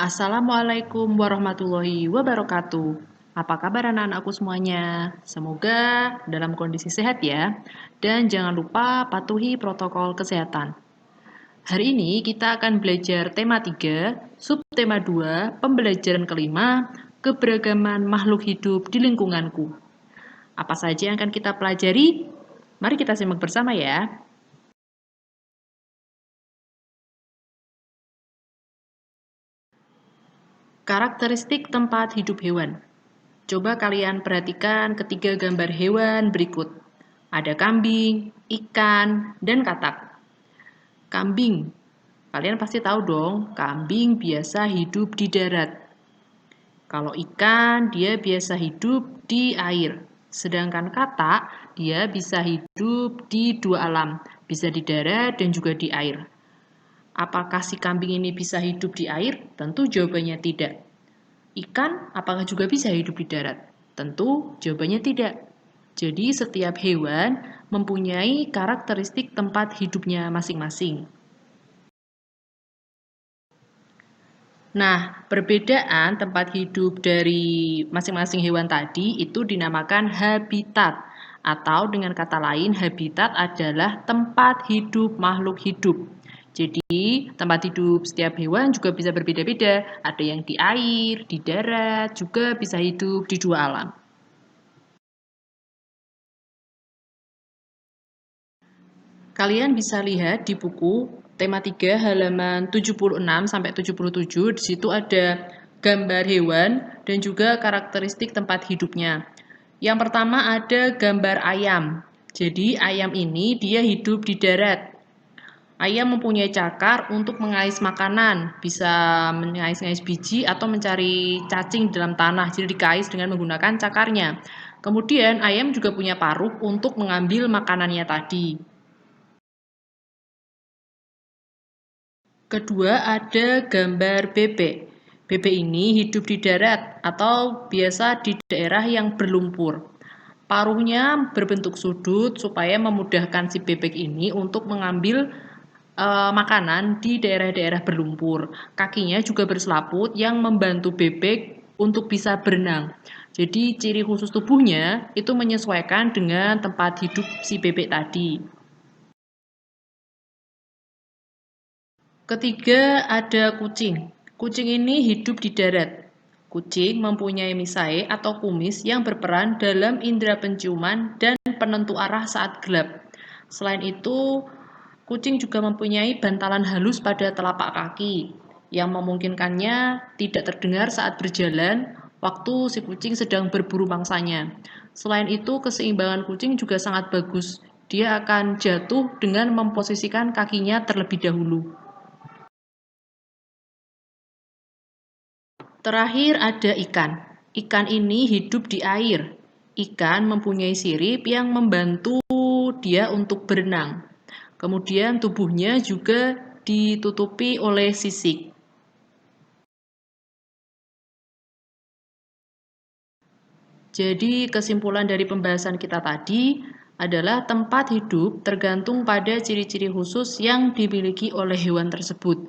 Assalamualaikum warahmatullahi wabarakatuh. Apa kabar anak-anakku semuanya? Semoga dalam kondisi sehat ya. Dan jangan lupa patuhi protokol kesehatan. Hari ini kita akan belajar tema 3, subtema 2, pembelajaran kelima, keberagaman makhluk hidup di lingkunganku. Apa saja yang akan kita pelajari? Mari kita simak bersama ya. Karakteristik tempat hidup hewan. Coba kalian perhatikan ketiga gambar hewan berikut. Ada kambing, ikan, dan katak. Kambing. Kalian pasti tahu dong, kambing biasa hidup di darat. Kalau ikan, dia biasa hidup di air. Sedangkan katak, dia bisa hidup di dua alam, bisa di darat dan juga di air. Apakah si kambing ini bisa hidup di air? Tentu jawabannya tidak. Ikan apakah juga bisa hidup di darat? Tentu jawabannya tidak. Jadi setiap hewan mempunyai karakteristik tempat hidupnya masing-masing. Nah, perbedaan tempat hidup dari masing-masing hewan tadi itu dinamakan habitat. Atau dengan kata lain, habitat adalah tempat hidup makhluk hidup. Jadi, tempat hidup setiap hewan juga bisa berbeda-beda. Ada yang di air, di darat, juga bisa hidup di dua alam. Kalian bisa lihat di buku tema 3 halaman 76 sampai 77. Di situ ada gambar hewan dan juga karakteristik tempat hidupnya. Yang pertama ada gambar ayam. Jadi ayam ini dia hidup di darat. Ayam mempunyai cakar untuk mengais makanan, bisa mengais-ngais biji atau mencari cacing dalam tanah, jadi dikais dengan menggunakan cakarnya. Kemudian ayam juga punya paruh untuk mengambil makanannya tadi. Kedua ada gambar bebek. Bebek ini hidup di darat atau biasa di daerah yang berlumpur. Paruhnya berbentuk sudut supaya memudahkan si bebek ini untuk mengambil makanan di daerah-daerah berlumpur. Kakinya juga berselaput yang membantu bebek untuk bisa berenang. Jadi ciri khusus tubuhnya itu menyesuaikan dengan tempat hidup si bebek tadi. Ketiga ada kucing. Kucing ini hidup di darat. Kucing mempunyai misai atau kumis yang berperan dalam indera penciuman dan penentu arah saat gelap. Selain itu, kucing juga mempunyai bantalan halus pada telapak kaki yang memungkinkannya tidak terdengar saat berjalan waktu si kucing sedang berburu mangsanya. Selain itu, keseimbangan kucing juga sangat bagus. Dia akan jatuh dengan memposisikan kakinya terlebih dahulu. Terakhir ada ikan. Ikan ini hidup di air. Ikan mempunyai sirip yang membantu dia untuk berenang. Kemudian tubuhnya juga ditutupi oleh sisik. Jadi kesimpulan dari pembahasan kita tadi adalah tempat hidup tergantung pada ciri-ciri khusus yang dimiliki oleh hewan tersebut.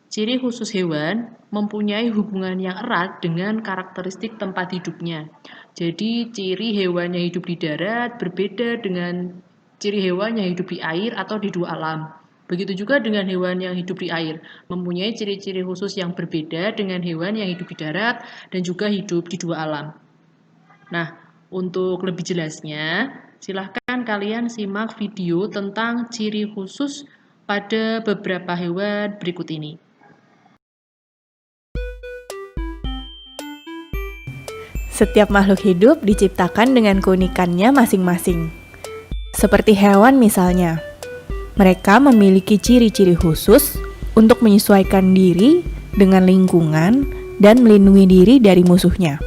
Ciri khusus hewan mempunyai hubungan yang erat dengan karakteristik tempat hidupnya. Jadi, ciri hewan yang hidup di darat berbeda dengan ciri hewan yang hidup di air atau di dua alam. Begitu juga dengan hewan yang hidup di air, mempunyai ciri-ciri khusus yang berbeda dengan hewan yang hidup di darat dan juga hidup di dua alam. Nah, untuk lebih jelasnya, silahkan kalian simak video tentang ciri khusus pada beberapa hewan berikut ini. Setiap makhluk hidup diciptakan dengan keunikannya masing-masing. Seperti hewan misalnya, mereka memiliki ciri-ciri khusus untuk menyesuaikan diri dengan lingkungan dan melindungi diri dari musuhnya.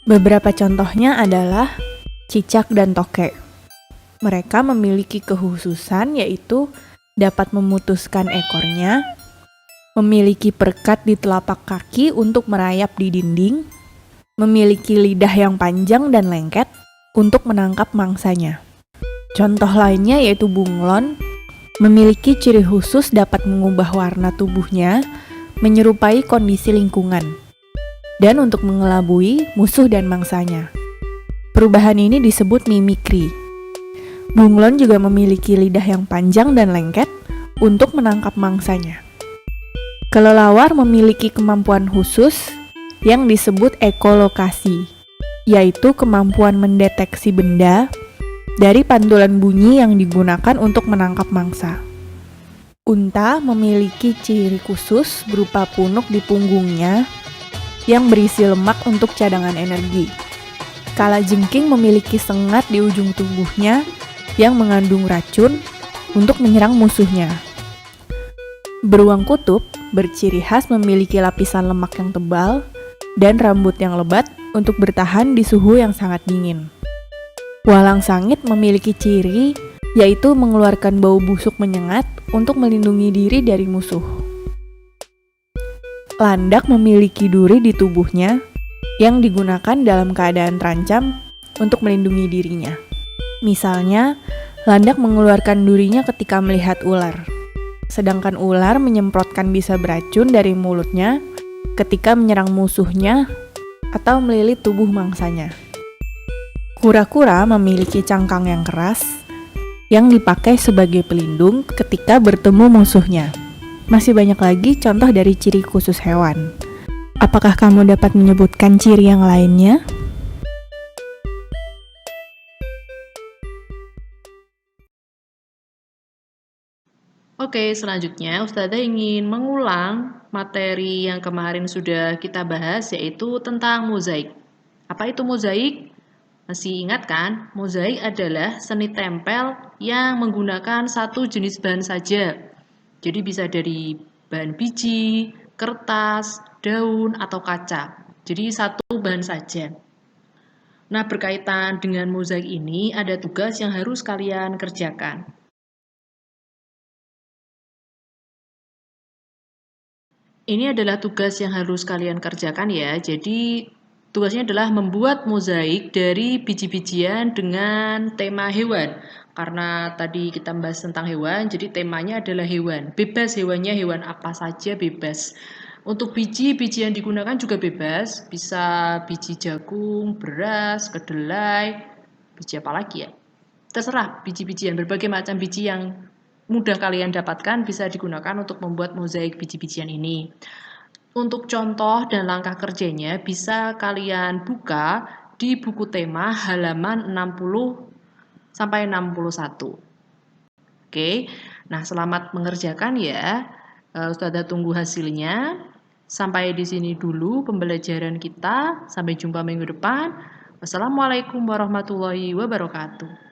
Beberapa contohnya adalah cicak dan tokek. Mereka memiliki kekhususan yaitu dapat memutuskan ekornya, memiliki perekat di telapak kaki untuk merayap di dinding, memiliki lidah yang panjang dan lengket untuk menangkap mangsanya. Contoh lainnya yaitu bunglon, memiliki ciri khusus dapat mengubah warna tubuhnya menyerupai kondisi lingkungan, dan untuk mengelabui musuh dan mangsanya. Perubahan ini disebut mimikri. Bunglon juga memiliki lidah yang panjang dan lengket untuk menangkap mangsanya. Kelelawar memiliki kemampuan khusus yang disebut ekolokasi, yaitu kemampuan mendeteksi benda dari pantulan bunyi yang digunakan untuk menangkap mangsa. Unta memiliki ciri khusus berupa punuk di punggungnya yang berisi lemak untuk cadangan energi. Kalajengking memiliki sengat di ujung tubuhnya yang mengandung racun untuk menyerang musuhnya. Beruang kutub berciri khas memiliki lapisan lemak yang tebal dan rambut yang lebat untuk bertahan di suhu yang sangat dingin. Walang sangit memiliki ciri yaitu mengeluarkan bau busuk menyengat untuk melindungi diri dari musuh. Landak memiliki duri di tubuhnya yang digunakan dalam keadaan terancam untuk melindungi dirinya. Misalnya, landak mengeluarkan durinya ketika melihat ular, sedangkan ular menyemprotkan bisa beracun dari mulutnya ketika menyerang musuhnya atau melilit tubuh mangsanya. Kura-kura memiliki cangkang yang keras yang dipakai sebagai pelindung ketika bertemu musuhnya. Masih banyak lagi contoh dari ciri khusus hewan. Apakah kamu dapat menyebutkan ciri yang lainnya? Oke, selanjutnya Ustazah ingin mengulang materi yang kemarin sudah kita bahas, yaitu tentang mozaik. Apa itu mozaik? Masih ingat kan? Mozaik adalah seni tempel yang menggunakan satu jenis bahan saja. Jadi bisa dari bahan biji, kertas, daun, atau kaca. Jadi satu bahan saja. Nah, berkaitan dengan mozaik ini, ada tugas yang harus kalian kerjakan. Ini adalah tugas yang harus kalian kerjakan ya. Jadi tugasnya adalah membuat mozaik dari biji-bijian dengan tema hewan. Karena tadi kita membahas tentang hewan, jadi temanya adalah hewan. Bebas hewannya, hewan apa saja bebas. Untuk biji yang digunakan juga bebas. Bisa biji jagung, beras, kedelai, biji apa lagi ya? Terserah biji-bijian, berbagai macam biji yang mudah kalian dapatkan bisa digunakan untuk membuat mozaik biji-bijian ini. Untuk contoh dan langkah kerjanya bisa kalian buka di buku tema halaman 60 sampai 61. Oke, nah selamat mengerjakan ya. Ustazah tunggu hasilnya. Sampai di sini dulu pembelajaran kita. Sampai jumpa minggu depan. Wassalamualaikum warahmatullahi wabarakatuh.